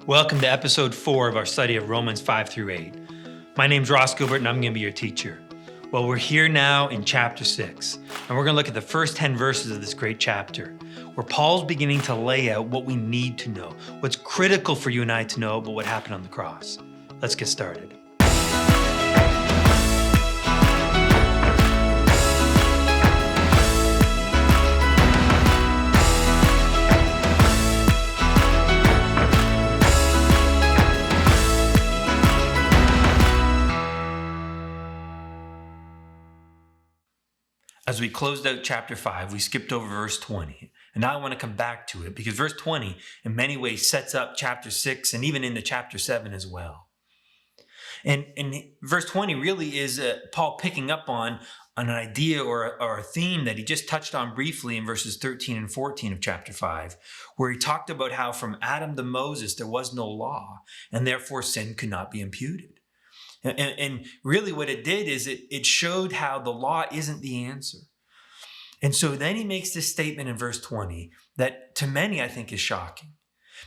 Welcome to episode 4 of our study of Romans 5 through 8. My name's Ross Gilbert and I'm going to be your teacher. Well, we're here now in chapter 6, and we're going to look at the first 10 verses of this great chapter, where Paul's beginning to lay out what we need to know, what's critical for you and I to know about what happened on the cross. Let's get started. As we closed out chapter 5, we skipped over verse 20. And now I want to come back to it because verse 20 in many ways sets up chapter 6 and even into chapter 7 as well. And verse 20 really is Paul picking up on an idea or a theme that he just touched on briefly in verses 13 and 14 of chapter 5, where he talked about how from Adam to Moses there was no law, and therefore sin could not be imputed. And really what it did is it showed how the law isn't the answer. And so then he makes this statement in verse 20 that to many I think is shocking,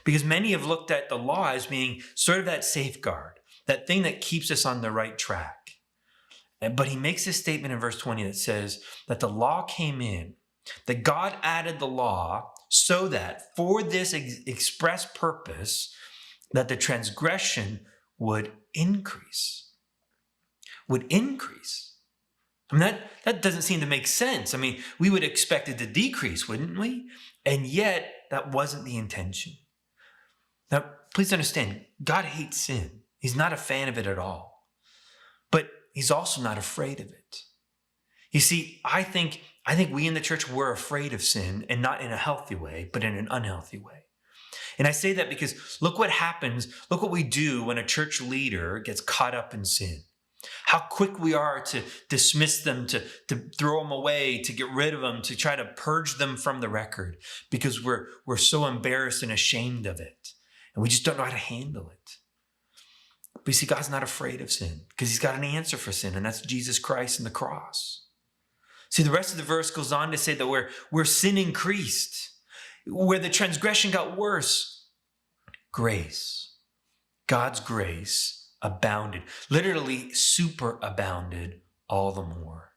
because many have looked at the law as being sort of that safeguard, that thing that keeps us on the right track. But he makes this statement in verse 20 that says that the law came in, that God added the law so that for this express purpose, that the transgression would increase. I mean, that doesn't seem to make sense. I mean, we would expect it to decrease, wouldn't we? And yet, that wasn't the intention. Now, please understand, God hates sin. He's not a fan of it at all. But he's also not afraid of it. You see, I think we in the church, we're afraid of sin, and not in a healthy way, but in an unhealthy way. And I say that because look what happens, look what we do when a church leader gets caught up in sin. How quick we are to dismiss them, to throw them away, to get rid of them, to try to purge them from the record because we're so embarrassed and ashamed of it. And we just don't know how to handle it. But you see, God's not afraid of sin because he's got an answer for sin, and that's Jesus Christ and the cross. See, the rest of the verse goes on to say that where sin increased, where the transgression got worse, grace, God's grace abounded, literally superabounded all the more.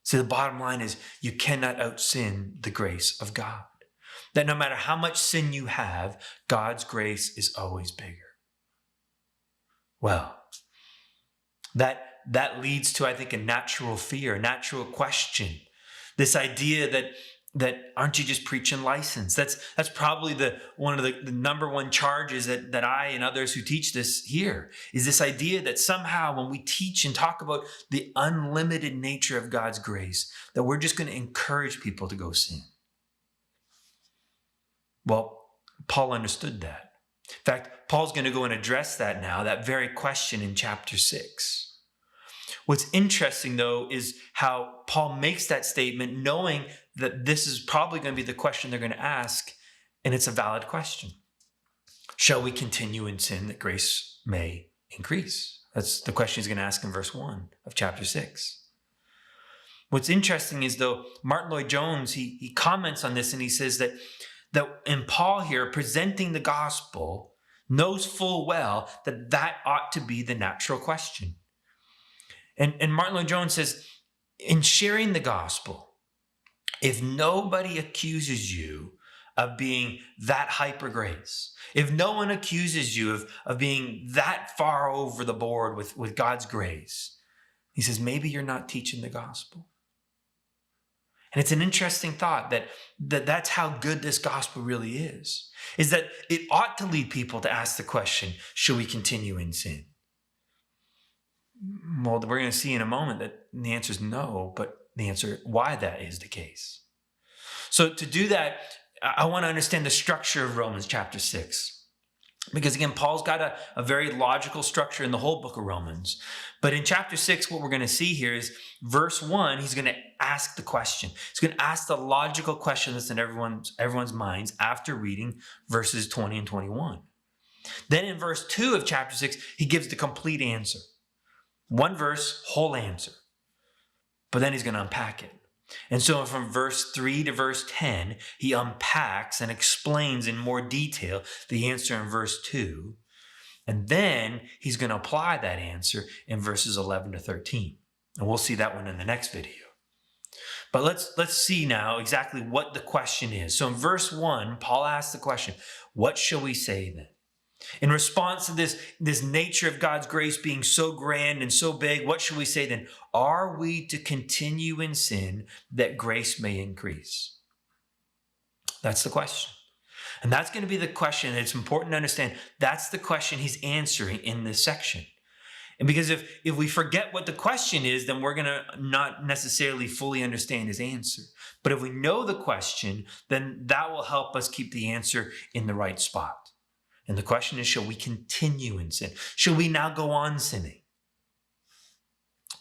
See, the bottom line is you cannot out-sin the grace of God. That no matter how much sin you have, God's grace is always bigger. Well, that leads to, I think, a natural fear, a natural question. This idea that aren't you just preaching license? That's probably one of the number one charges that I and others who teach this hear, is this idea that somehow when we teach and talk about the unlimited nature of God's grace, that we're just going to encourage people to go sin. Well, Paul understood that. In fact, Paul's going to go and address that now, that very question in chapter 6. What's interesting, though, is how Paul makes that statement knowing that this is probably going to be the question they're going to ask, and it's a valid question. Shall we continue in sin that grace may increase? That's the question he's going to ask in verse 1 of chapter 6. What's interesting is, though, Martin Lloyd-Jones, he comments on this, and he says that in Paul here, presenting the gospel, knows full well that ought to be the natural question. And Martin Lloyd-Jones says, in sharing the gospel, if nobody accuses you of being that hyper grace, if no one accuses you of being that far over the board with God's grace, he says, maybe you're not teaching the gospel. And it's an interesting thought that's how good this gospel really is that it ought to lead people to ask the question, should we continue in sin? Well, we're going to see in a moment that the answer is no, but the answer why that is the case. So to do that, I want to understand the structure of Romans chapter 6. Because again, Paul's got a very logical structure in the whole book of Romans. But in chapter 6, what we're going to see here is verse 1, he's going to ask the question. He's going to ask the logical question that's in everyone's minds after reading verses 20 and 21. Then in verse 2 of chapter 6, he gives the complete answer. One verse, whole answer. But then he's going to unpack it. And so from verse 3 to verse 10, he unpacks and explains in more detail the answer in verse 2. And then he's going to apply that answer in verses 11 to 13. And we'll see that one in the next video. But let's see now exactly what the question is. So in verse 1, Paul asks the question, what shall we say then? In response to this nature of God's grace being so grand and so big, what should we say then? Are we to continue in sin that grace may increase? That's the question. And that's going to be the question. It's important to understand that's the question he's answering in this section. And because if we forget what the question is, then we're going to not necessarily fully understand his answer. But if we know the question, then that will help us keep the answer in the right spot. And the question is, shall we continue in sin? Shall we now go on sinning?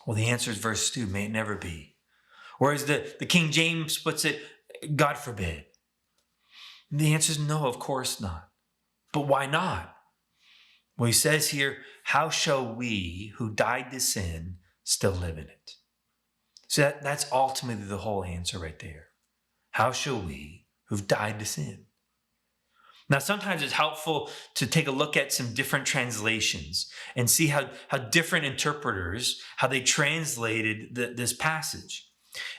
Well, the answer is verse 2, may it never be. Or as the King James puts it, God forbid. And the answer is no, of course not. But why not? Well, he says here, how shall we who died to sin still live in it? So that's ultimately the whole answer right there. How shall we who've died to sin? Now, sometimes it's helpful to take a look at some different translations and see how different interpreters, how they translated this passage.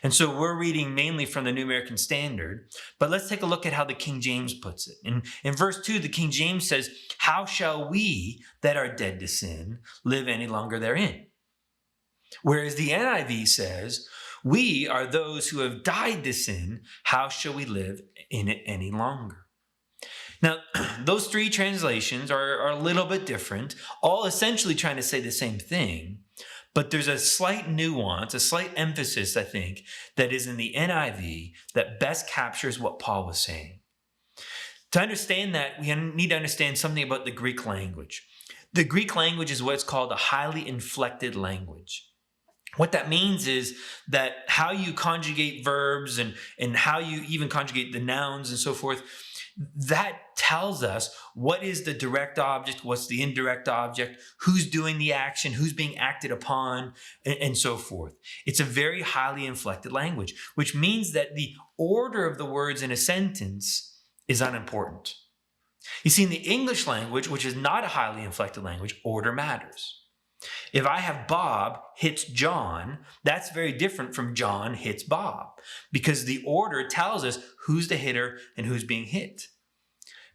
And so we're reading mainly from the New American Standard, but let's take a look at how the King James puts it. In verse 2, the King James says, how shall we that are dead to sin live any longer therein? Whereas the NIV says, we are those who have died to sin, how shall we live in it any longer? Now, those three translations are a little bit different, all essentially trying to say the same thing, but there's a slight nuance, a slight emphasis, I think, that is in the NIV that best captures what Paul was saying. To understand that, we need to understand something about the Greek language. The Greek language is what's called a highly inflected language. What that means is that how you conjugate verbs and how you even conjugate the nouns and so forth, that tells us what is the direct object, what's the indirect object, who's doing the action, who's being acted upon, and so forth. It's a very highly inflected language, which means that the order of the words in a sentence is unimportant. You see, in the English language, which is not a highly inflected language, order matters. If I have Bob hits John, that's very different from John hits Bob, because the order tells us who's the hitter and who's being hit.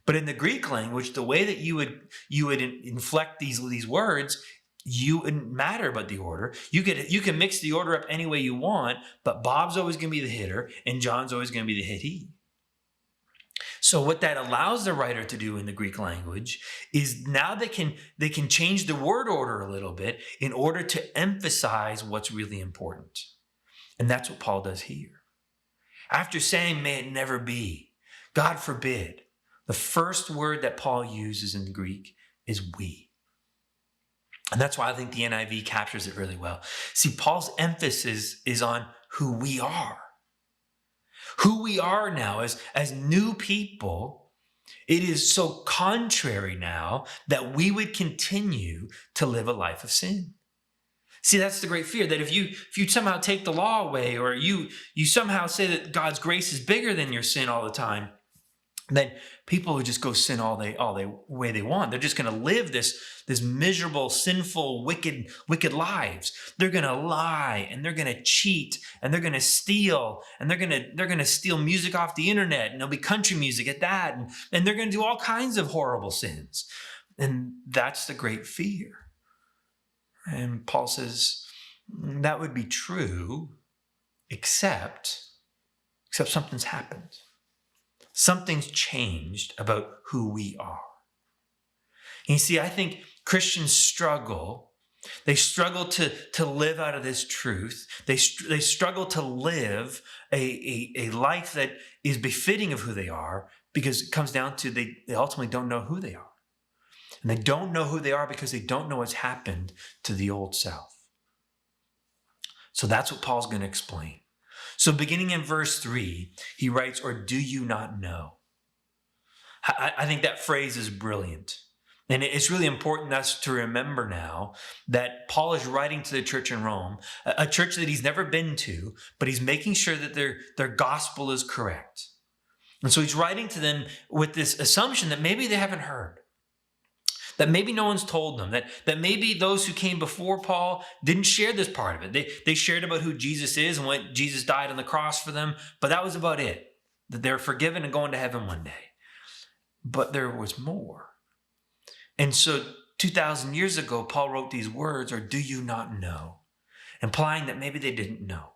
But in the Greek language, the way that you would inflect these words, you wouldn't matter about the order. You can mix the order up any way you want, but Bob's always going to be the hitter and John's always going to be the hittee. So what that allows the writer to do in the Greek language is now they can change the word order a little bit in order to emphasize what's really important. And that's what Paul does here. After saying, may it never be, God forbid, the first word that Paul uses in the Greek is we. And that's why I think the NIV captures it really well. See, Paul's emphasis is on who we are. Who we are now as new people. It is so contrary now that we would continue to live a life of sin. See, that's the great fear, that if you somehow take the law away, or you somehow say that God's grace is bigger than your sin all the time, then people would just go sin all the way they want. They're just going to live this miserable, sinful, wicked lives. They're going to lie, and they're going to cheat, and they're going to steal, and they're going to steal music off the internet, and there'll be country music at that, and they're going to do all kinds of horrible sins. And that's the great fear. And Paul says that would be true, except something's happened. Something's changed about who we are. And you see, I think Christians struggle. They struggle to live out of this truth. They struggle to live a life that is befitting of who they are, because it comes down to they ultimately don't know who they are. And they don't know who they are because they don't know what's happened to the old self. So that's what Paul's going to explain. So beginning in verse 3, he writes, or do you not know? I think that phrase is brilliant, And it's really important us to remember now that Paul is writing to the church in Rome, a church that he's never been to, but he's making sure that their gospel is correct. And so he's writing to them with this assumption that maybe they haven't heard, that maybe no one's told them, that maybe those who came before Paul didn't share this part of it. They shared about who Jesus is and what Jesus died on the cross for them, but that was about it, that they're forgiven and going to heaven one day. But there was more. And so 2,000 years ago, Paul wrote these words, or do you not know? Implying that maybe they didn't know,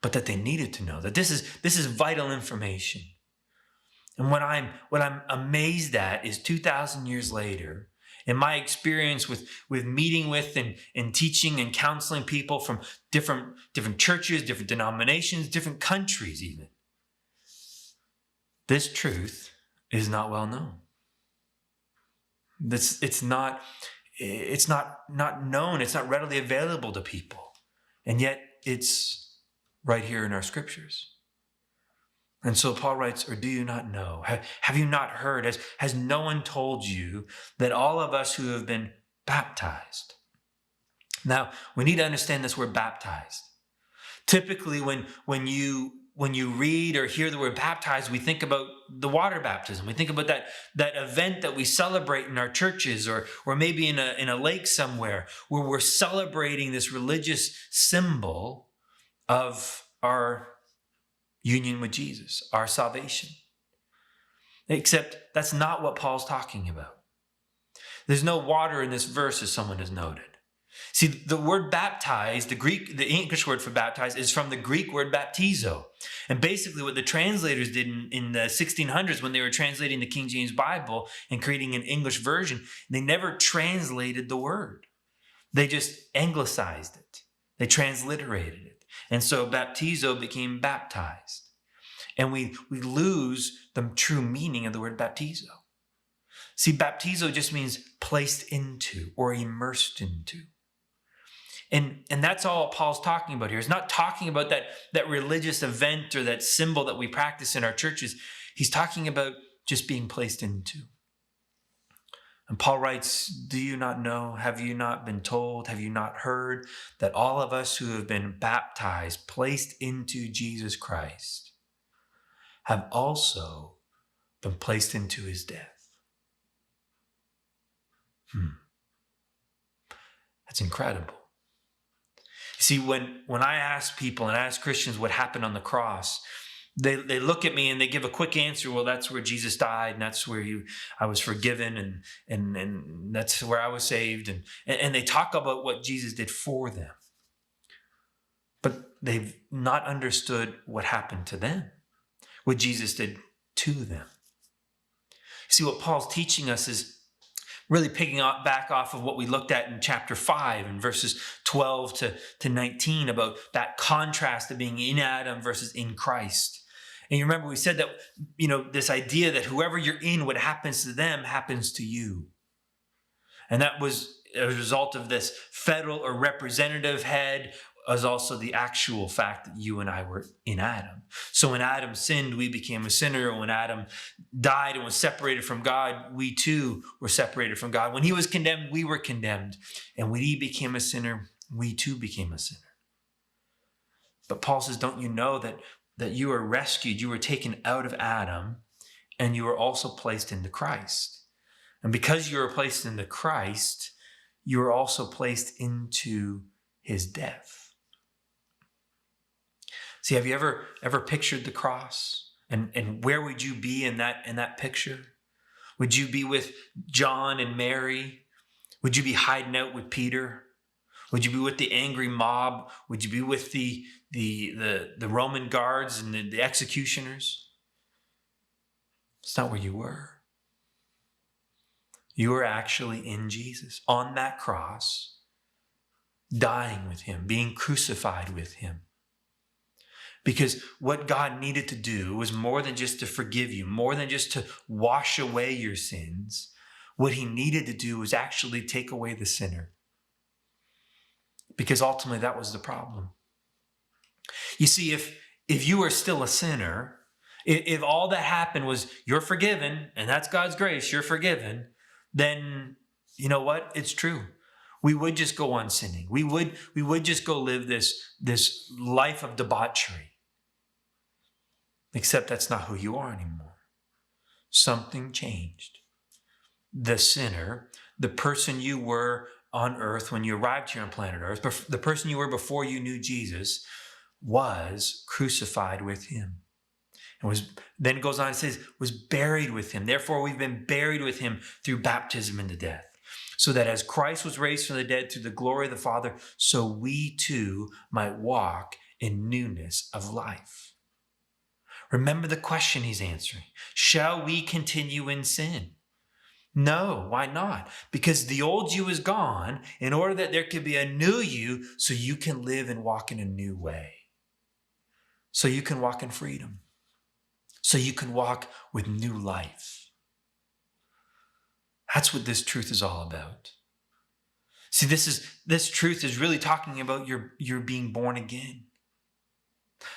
but that they needed to know, that this is vital information. And what I'm amazed at is 2,000 years later, in my experience with meeting with and teaching and counseling people from different churches, different denominations, different countries even, this truth is not well known. It's not known. It's not readily available to people. And yet it's right here in our scriptures. And so Paul writes, or do you not know? Have you not heard? Has no one told you that all of us who have been baptized? Now, we need to understand this word baptized. Typically, when you read or hear the word baptized, we think about the water baptism. We think about that event that we celebrate in our churches or maybe in a lake somewhere where we're celebrating this religious symbol of our union with Jesus, our salvation. Except that's not what Paul's talking about. There's no water in this verse, as someone has noted. See, the word baptized, the English word for baptized, is from the Greek word baptizo. And basically what the translators did in the 1600s when they were translating the King James Bible and creating an English version, they never translated the word. They just anglicized it. They transliterated it. And so baptizo became baptized. And we lose the true meaning of the word baptizo. See, baptizo just means placed into or immersed into. And that's all Paul's talking about here. He's not talking about that religious event or that symbol that we practice in our churches. He's talking about just being placed into. And Paul writes, do you not know? Have you not been told? Have you not heard that all of us who have been baptized, placed into Jesus Christ, have also been placed into his death? That's incredible. See, when I ask people and I ask Christians what happened on the cross, they look at me and they give a quick answer. Well, that's where Jesus died, and that's where I was forgiven, and that's where I was saved, and they talk about what Jesus did for them. But they've not understood what happened to them, what Jesus did to them. See, what Paul's teaching us is really picking back off of what we looked at in chapter 5 and verses 12 to 19 about that contrast of being in Adam versus in Christ. And you remember we said that, this idea that whoever you're in, what happens to them happens to you. And that was a result of this federal or representative head, as also the actual fact that you and I were in Adam. So when Adam sinned, we became a sinner. When Adam died and was separated from God, we too were separated from God. When he was condemned, we were condemned. And when he became a sinner, we too became a sinner. But Paul says, don't you know that you were rescued, you were taken out of Adam, and you were also placed into Christ. And because you were placed into Christ, you were also placed into his death. See, have you ever pictured the cross? And where would you be in that picture? Would you be with John and Mary? Would you be hiding out with Peter? Would you be with the angry mob? Would you be with the Roman guards and the executioners? It's not where you were. You were actually in Jesus, on that cross, dying with him, being crucified with him. Because what God needed to do was more than just to forgive you, more than just to wash away your sins. What he needed to do was actually take away the sinner. Because ultimately that was the problem. You see, if you were still a sinner, if all that happened was you're forgiven, and that's God's grace, you're forgiven, then you know what? It's true. We would just go on sinning. We would just go live this life of debauchery. Except that's not who you are anymore. Something changed. The sinner, the person you were on earth when you arrived here on planet Earth, the person you were before you knew Jesus, was crucified with him. And then it goes on and says, was buried with him. Therefore, we've been buried with him through baptism into death. So that as Christ was raised from the dead through the glory of the Father, so we too might walk in newness of life. Remember the question he's answering. Shall we continue in sin? No, why not? Because the old you is gone in order that there could be a new you so you can live and walk in a new way. So you can walk in freedom. So you can walk with new life. That's what this truth is all about. See, this truth is really talking about your being born again.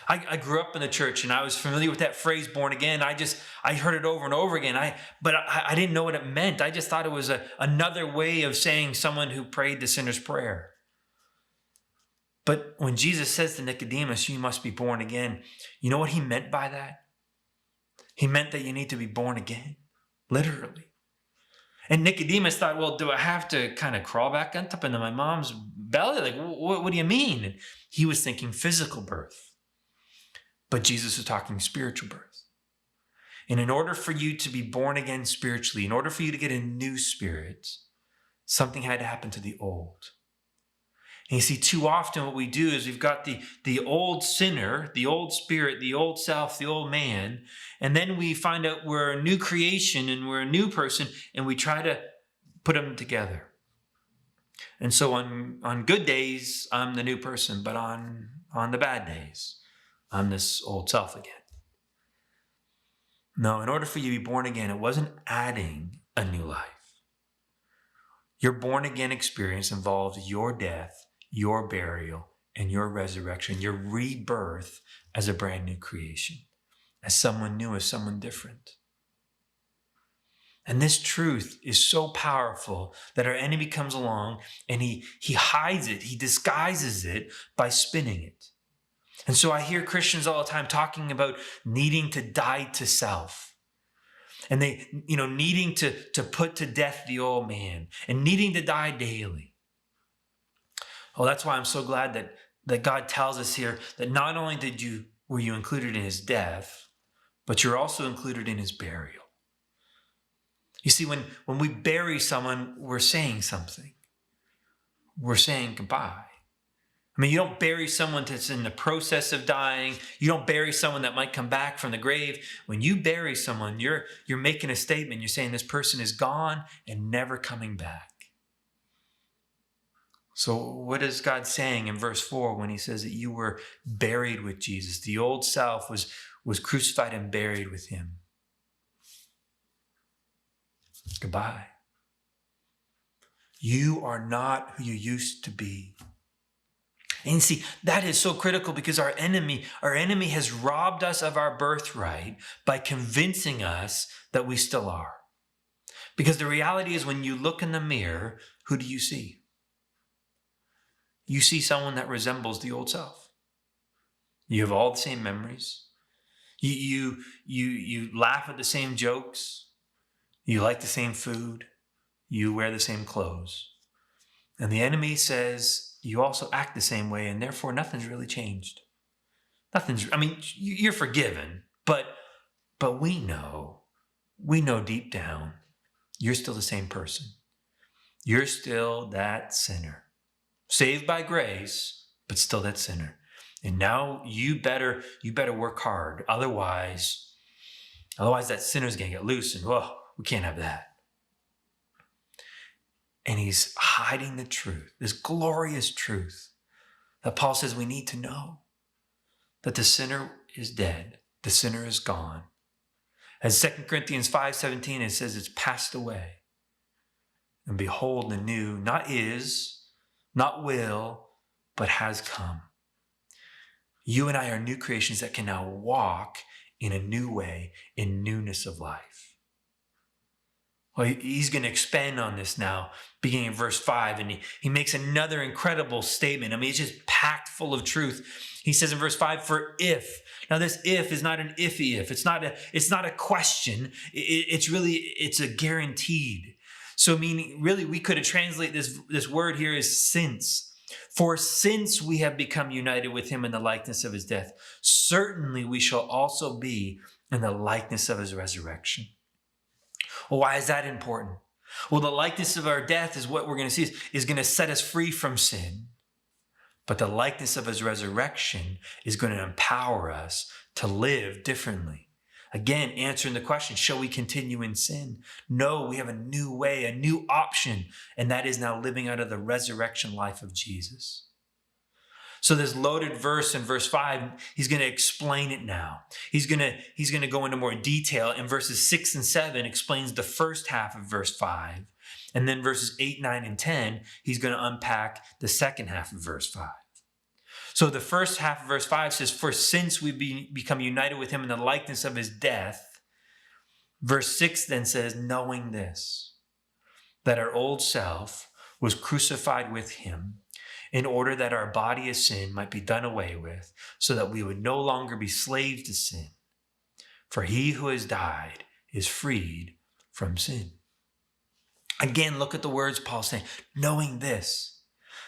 I grew up in the church and I was familiar with that phrase, born again. I heard it over and over again. But I didn't know what it meant. I just thought it was another way of saying someone who prayed the sinner's prayer. But when Jesus says to Nicodemus, you must be born again, you know what he meant by that? He meant that you need to be born again, literally. And Nicodemus thought, well, do I have to kind of crawl back up into my mom's belly? Like, what do you mean? And he was thinking physical birth. But Jesus was talking spiritual birth. And in order for you to be born again spiritually, in order for you to get a new spirit, something had to happen to the old. And you see, too often what we do is we've got the old sinner, the old spirit, the old self, the old man, and then we find out we're a new creation and we're a new person, and we try to put them together. And so on good days, I'm the new person, but on the bad days, I'm this old self again. No, in order for you to be born again, it wasn't adding a new life. Your born again experience involved your death, your burial, and your resurrection, your rebirth as a brand new creation, as someone new, as someone different. And this truth is so powerful that our enemy comes along and he hides it, he disguises it by spinning it. And so I hear Christians all the time talking about needing to die to self. And they, needing to put to death the old man and needing to die daily. Oh, that's why I'm so glad that God tells us here that not only were you included in his death, but you're also included in his burial. You see, when we bury someone, we're saying something. We're saying goodbye. I mean, you don't bury someone that's in the process of dying. You don't bury someone that might come back from the grave. When you bury someone, you're making a statement. You're saying this person is gone and never coming back. So what is God saying in verse 4 when he says that you were buried with Jesus? The old self was crucified and buried with him. Goodbye. You are not who you used to be. And see, that is so critical because our enemy has robbed us of our birthright by convincing us that we still are. Because the reality is when you look in the mirror, who do you see? You see someone that resembles the old self. You have all the same memories. You laugh at the same jokes. You like the same food. You wear the same clothes. And the enemy says you also act the same way, and therefore nothing's really changed. You're forgiven, but we know deep down, you're still the same person. You're still that sinner. Saved by grace, but still that sinner. And now you better work hard. Otherwise that sinner's going to get loose, and we can't have that. And he's hiding the truth, this glorious truth that Paul says we need to know. That the sinner is dead. The sinner is gone. As 2 Corinthians 5:17, it says it's passed away. And behold, the new, not is, not will, but has come. You and I are new creations that can now walk in a new way, in newness of life. Well, he's going to expand on this now, beginning in verse 5, and he makes another incredible statement. I mean, it's just packed full of truth. He says in verse 5, for if. Now, this if is not an iffy if. It's not a question. It's a guaranteed. So, meaning, really, we could have translated this word here as since. For since we have become united with him in the likeness of his death, certainly we shall also be in the likeness of his resurrection. Well, why is that important? Well, the likeness of our death is what we're going to see is going to set us free from sin. But the likeness of his resurrection is going to empower us to live differently. Again, answering the question, shall we continue in sin? No, we have a new way, a new option, and that is now living out of the resurrection life of Jesus. So this loaded verse in verse 5, he's going to explain it now. He's going to go into more detail. In verses 6 and 7 explains the first half of verse 5. And then verses 8, 9, and 10, he's going to unpack the second half of verse 5. So the first half of verse 5 says, for since we become united with him in the likeness of his death. Verse 6 then says, knowing this, that our old self was crucified with him, in order that our body of sin might be done away with, so that we would no longer be slaves to sin. For he who has died is freed from sin. Again, look at the words Paul's saying, knowing this.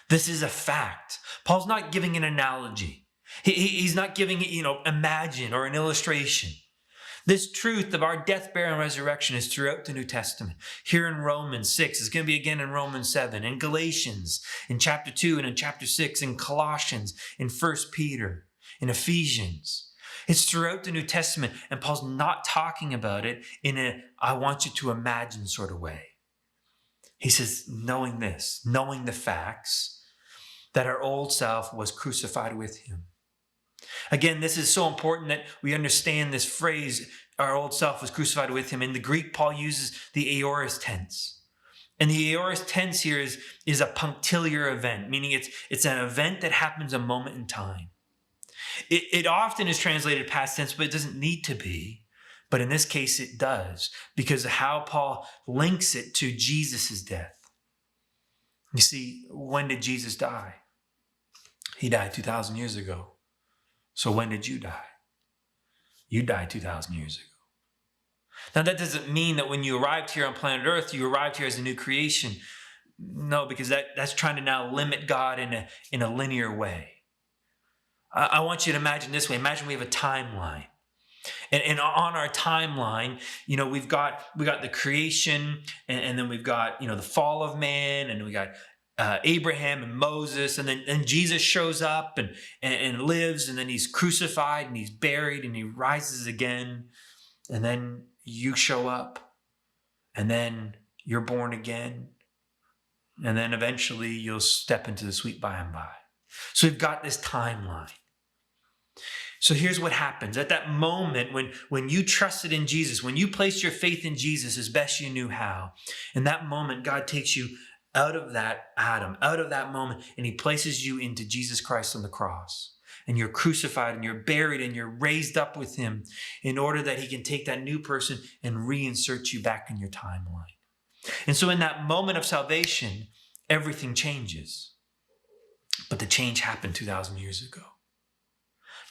This is a fact. Paul's not giving an analogy. He's not giving, imagine or an illustration. This truth of our death, burial, and resurrection is throughout the New Testament. Here in Romans 6, it's going to be again in Romans 7, in Galatians, in chapter 2 and in chapter 6, in Colossians, in 1 Peter, in Ephesians. It's throughout the New Testament, and Paul's not talking about it in a I want you to imagine sort of way. He says, knowing this, knowing the facts, that our old self was crucified with him. Again, this is so important that we understand this phrase, our old self was crucified with him. In the Greek, Paul uses the Aorus Tense. And the Aorus Tense here is a punctiliar event, meaning it's an event that happens a moment in time. It often is translated past tense, but it doesn't need to be. But in this case, it does, because of how Paul links it to Jesus' death. You see, when did Jesus die? He died 2,000 years ago. So when did you die? You died 2,000 years ago. Now, that doesn't mean that when you arrived here on planet Earth, you arrived here as a new creation. No, because that's trying to now limit God in a linear way. I want you to imagine this way. Imagine we have a timeline. And on our timeline, we've got the creation, and then we've got, the fall of man, and we got Abraham and Moses, and then Jesus shows up and lives, and then he's crucified and he's buried and he rises again. And then you show up, and then you're born again. And then eventually you'll step into the sweet by and by. So we've got this timeline. So here's what happens. At that moment when you trusted in Jesus, when you placed your faith in Jesus as best you knew how, in that moment, God takes you out of that Adam, out of that moment, and he places you into Jesus Christ on the cross. And you're crucified and you're buried and you're raised up with him in order that he can take that new person and reinsert you back in your timeline. And so in that moment of salvation, everything changes. But the change happened 2,000 years ago.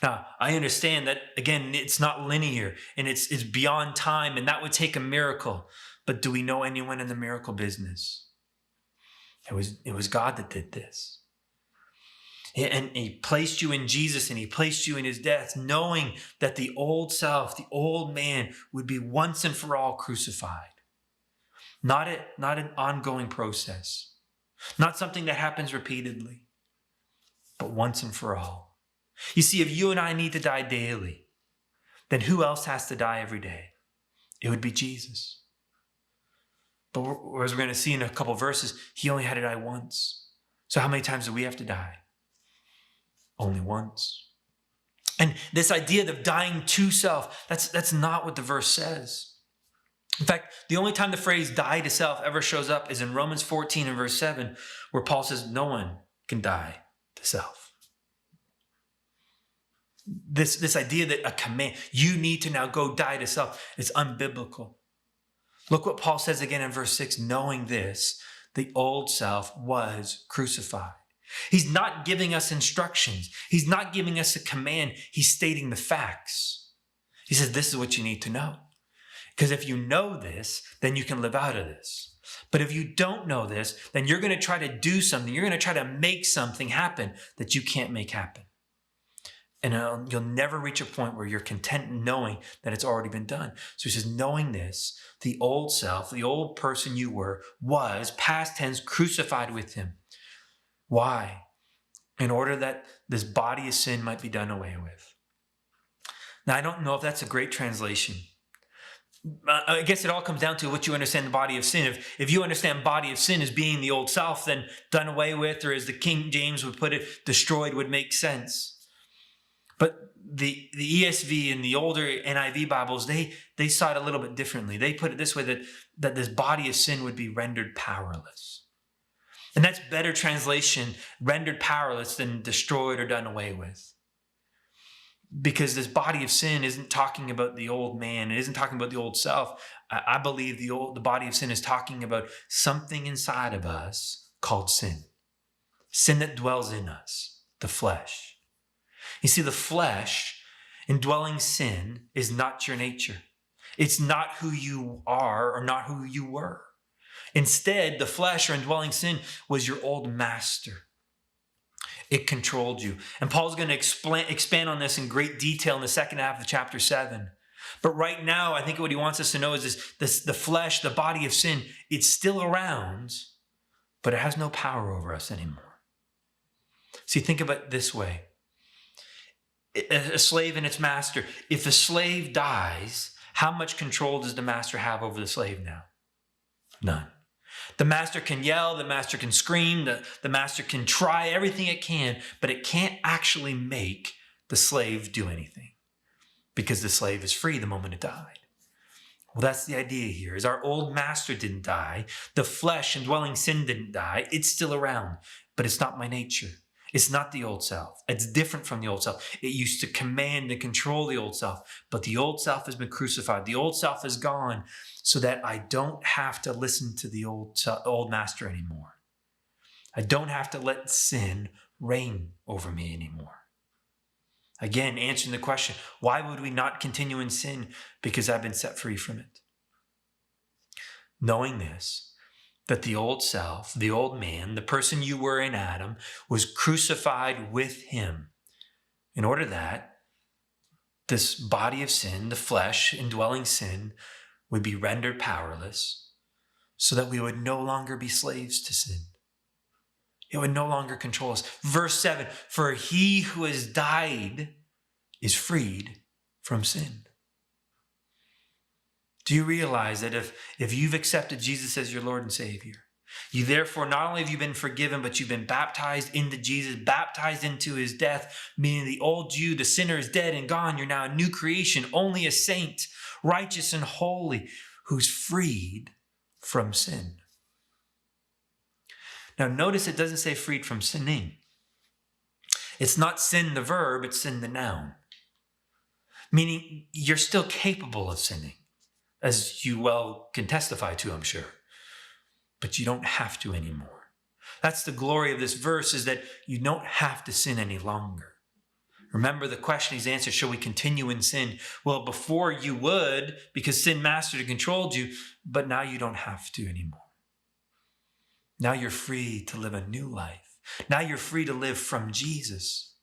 Now, I understand that, again, it's not linear and it's beyond time, and that would take a miracle. But do we know anyone in the miracle business? It was God that did this. And he placed you in Jesus, and he placed you in his death, knowing that the old self, the old man, would be once and for all crucified. Not an ongoing process. Not something that happens repeatedly, but once and for all. You see, if you and I need to die daily, then who else has to die every day? It would be Jesus. But as we're going to see in a couple of verses, he only had to die once. So how many times do we have to die? Only once. And this idea of dying to self, that's not what the verse says. In fact, the only time the phrase die to self ever shows up is in Romans 14 and verse 7, where Paul says no one can die to self. This idea that a command, you need to now go die to self, it's unbiblical. Look what Paul says again in verse 6, knowing this, the old self was crucified. He's not giving us instructions. He's not giving us a command. He's stating the facts. He says, this is what you need to know. Because if you know this, then you can live out of this. But if you don't know this, then you're going to try to do something. You're going to try to make something happen that you can't make happen. And you'll never reach a point where you're content knowing that it's already been done. So he says, knowing this, the old self, the old person you were, was, past tense, crucified with him. Why? In order that this body of sin might be done away with. Now, I don't know if that's a great translation. I guess it all comes down to what you understand the body of sin. If you understand body of sin as being the old self, then done away with, or as the King James would put it, destroyed, would make sense. But the ESV and the older NIV Bibles, they saw it a little bit differently. They put it this way, that this body of sin would be rendered powerless. And that's better translation, rendered powerless, than destroyed or done away with. Because this body of sin isn't talking about the old man. It isn't talking about the old self. I believe the body of sin is talking about something inside of us called sin. Sin that dwells in us, the flesh. You see, the flesh, indwelling sin, is not your nature. It's not who you are or not who you were. Instead, the flesh or indwelling sin was your old master. It controlled you. And Paul's going to expand on this in great detail in the second half of chapter 7. But right now, I think what he wants us to know is the flesh, the body of sin, it's still around, but it has no power over us anymore. See, think about it this way. A slave and its master. If the slave dies, how much control does the master have over the slave now? None. The master can yell, the master can scream, the master can try everything it can, but it can't actually make the slave do anything because the slave is free the moment it died. Well, that's the idea here, is our old master didn't die. The flesh and dwelling sin didn't die. It's still around, but it's not my nature. It's not the old self. It's different from the old self. It used to command and control the old self, but the old self has been crucified. The old self is gone so that I don't have to listen to the old master anymore. I don't have to let sin reign over me anymore. Again, answering the question, why would we not continue in sin? Because I've been set free from it. Knowing this, that the old self, the old man, the person you were in Adam, was crucified with him in order that this body of sin, the flesh, indwelling sin, would be rendered powerless so that we would no longer be slaves to sin. It would no longer control us. Verse 7, for he who has died is freed from sin. Do you realize that if you've accepted Jesus as your Lord and Savior, you therefore not only have you been forgiven, but you've been baptized into Jesus, baptized into his death, meaning the old you, the sinner, is dead and gone. You're now a new creation, only a saint, righteous and holy, who's freed from sin. Now notice it doesn't say freed from sinning. It's not sin the verb, it's sin the noun. Meaning you're still capable of sinning, as you well can testify to, I'm sure. But you don't have to anymore. That's the glory of this verse, is that you don't have to sin any longer. Remember the question he's answered, shall we continue in sin? Well, before you would, because sin mastered and controlled you, but now you don't have to anymore. Now you're free to live a new life. Now you're free to live from Jesus.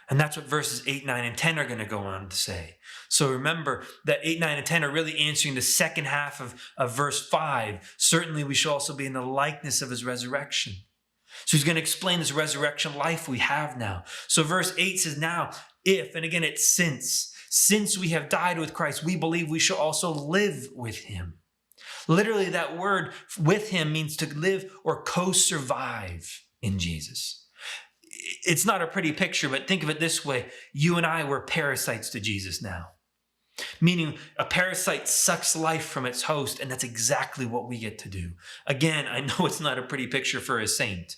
And that's what verses 8, 9, and 10 are going to go on to say. So remember that 8, 9, and 10 are really answering the second half of verse 5. Certainly we shall also be in the likeness of his resurrection. So he's going to explain this resurrection life we have now. So verse 8 says, now, if, and again it's since we have died with Christ, we believe we shall also live with him. Literally that word with him means to live or co-survive in Jesus. It's not a pretty picture, but think of it this way. You and I were parasites to Jesus now. Meaning a parasite sucks life from its host, and that's exactly what we get to do. Again, I know it's not a pretty picture for a saint,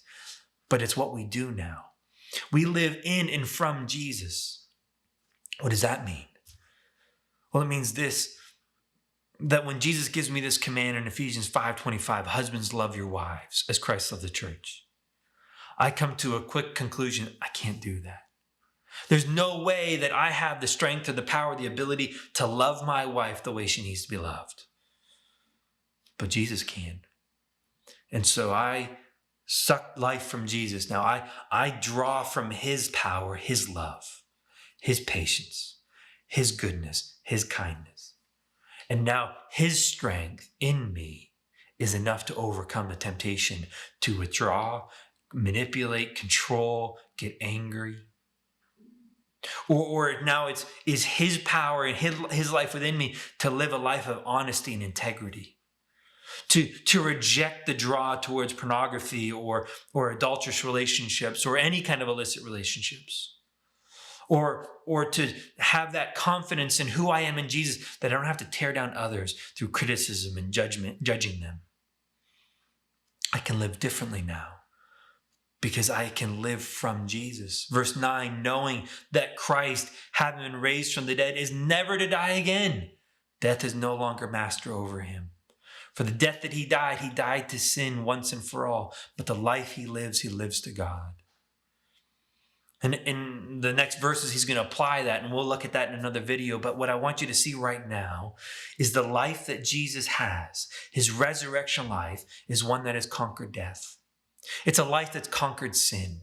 but it's what we do now. We live in and from Jesus. What does that mean? Well, it means this. that when Jesus gives me this command in Ephesians 5:25, husbands, love your wives as Christ loved the church, I come to a quick conclusion. I can't do that. There's no way that I have the strength or the power, the ability to love my wife the way she needs to be loved. But Jesus can. And so I suck life from Jesus. Now I draw from his power, his love, his patience, his goodness, his kindness. And now his strength in me is enough to overcome the temptation to withdraw, manipulate, control, get angry. Or now is his power and his life within me to live a life of honesty and integrity, to reject the draw towards pornography or adulterous relationships or any kind of illicit relationships, or to have that confidence in who I am in Jesus that I don't have to tear down others through criticism and judging them. I can live differently now, because I can live from Jesus. Verse 9, knowing that Christ, having been raised from the dead, is never to die again. Death is no longer master over him. For the death that he died to sin once and for all. But the life he lives to God. And in the next verses, he's going to apply that, and we'll look at that in another video. But what I want you to see right now is the life that Jesus has. His resurrection life is one that has conquered death. It's a life that's conquered sin.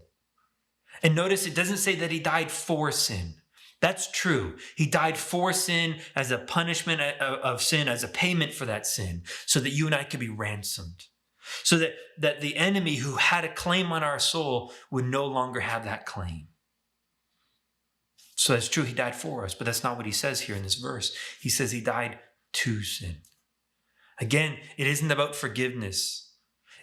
And notice it doesn't say that he died for sin. That's true. He died for sin as a punishment of sin, as a payment for that sin, so that you and I could be ransomed. So that the enemy who had a claim on our soul would no longer have that claim. So that's true, he died for us, but that's not what he says here in this verse. He says he died to sin. Again, it isn't about forgiveness.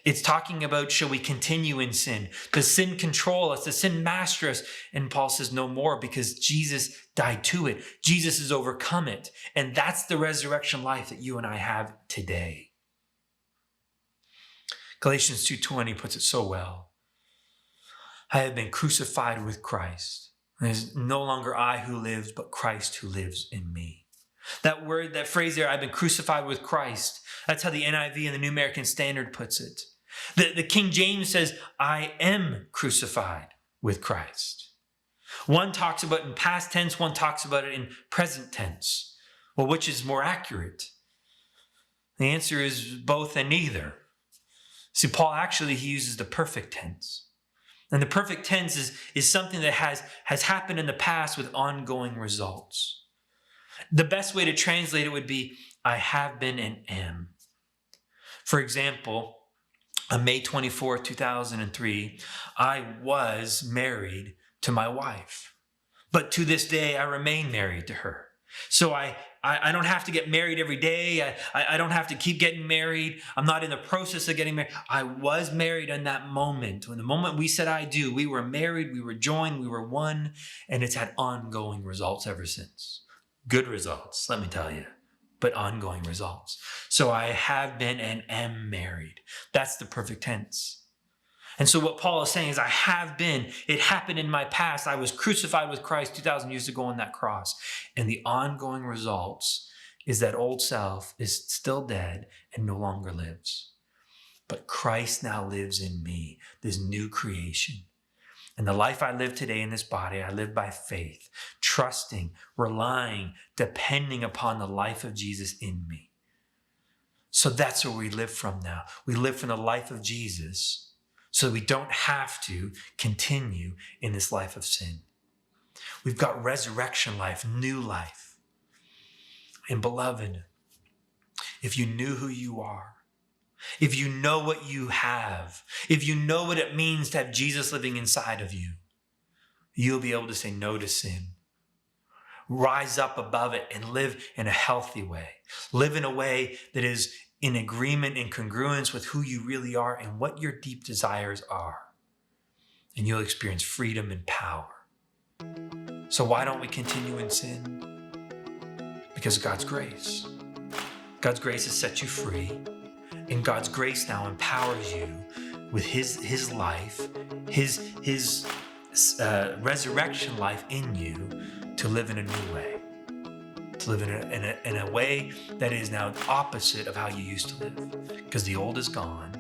It's talking about, shall we continue in sin? Does sin control us? Does sin master us? And Paul says no more, because Jesus died to it. Jesus has overcome it. And that's the resurrection life that you and I have today. Galatians 2:20 puts it so well. I have been crucified with Christ. And it is no longer I who lives, but Christ who lives in me. That phrase there, I've been crucified with Christ. That's how the NIV and the New American Standard puts it. The King James says, I am crucified with Christ. One talks about it in past tense, one talks about it in present tense. Well, which is more accurate? The answer is both and neither. See, Paul he uses the perfect tense. And the perfect tense is something that has happened in the past with ongoing results. The best way to translate it would be, I have been and am. For example, on May 24, 2003, I was married to my wife. But to this day, I remain married to her. So I don't have to get married every day. I don't have to keep getting married. I'm not in the process of getting married. I was married in that moment. When the moment we said I do, we were married, we were joined, we were one, and it's had ongoing results ever since. Good results, let me tell you, but ongoing results. So I have been and am married. That's the perfect tense. And so what Paul is saying is I have been. It happened in my past. I was crucified with Christ 2,000 years ago on that cross. And the ongoing results is that old self is still dead and no longer lives. But Christ now lives in me, this new creation. And the life I live today in this body, I live by faith, trusting, relying, depending upon the life of Jesus in me. So that's where we live from now. We live from the life of Jesus, so we don't have to continue in this life of sin. We've got resurrection life, new life. And beloved, if you knew who you are, if you know what you have, if you know what it means to have Jesus living inside of you, you'll be able to say no to sin. Rise up above it and live in a healthy way. Live in a way that is in agreement and congruence with who you really are and what your deep desires are. And you'll experience freedom and power. So why don't we continue in sin? Because of God's grace. God's grace has set you free. And God's grace now empowers you with his life, his resurrection life in you to live in a new way. to live in a way that is now opposite of how you used to live. Because the old is gone,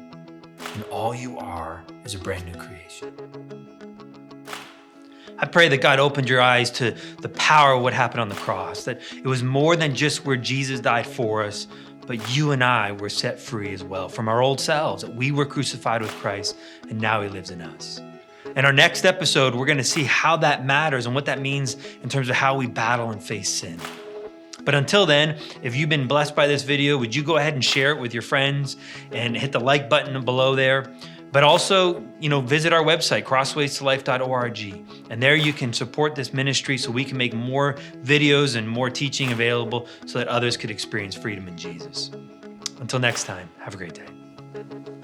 and all you are is a brand new creation. I pray that God opened your eyes to the power of what happened on the cross, that it was more than just where Jesus died for us, but you and I were set free as well from our old selves, that we were crucified with Christ, and now he lives in us. In our next episode, we're going to see how that matters and what that means in terms of how we battle and face sin. But until then, if you've been blessed by this video, would you go ahead and share it with your friends and hit the like button below there? But also, visit our website, crosswaystolife.org. And there you can support this ministry so we can make more videos and more teaching available so that others could experience freedom in Jesus. Until next time, have a great day.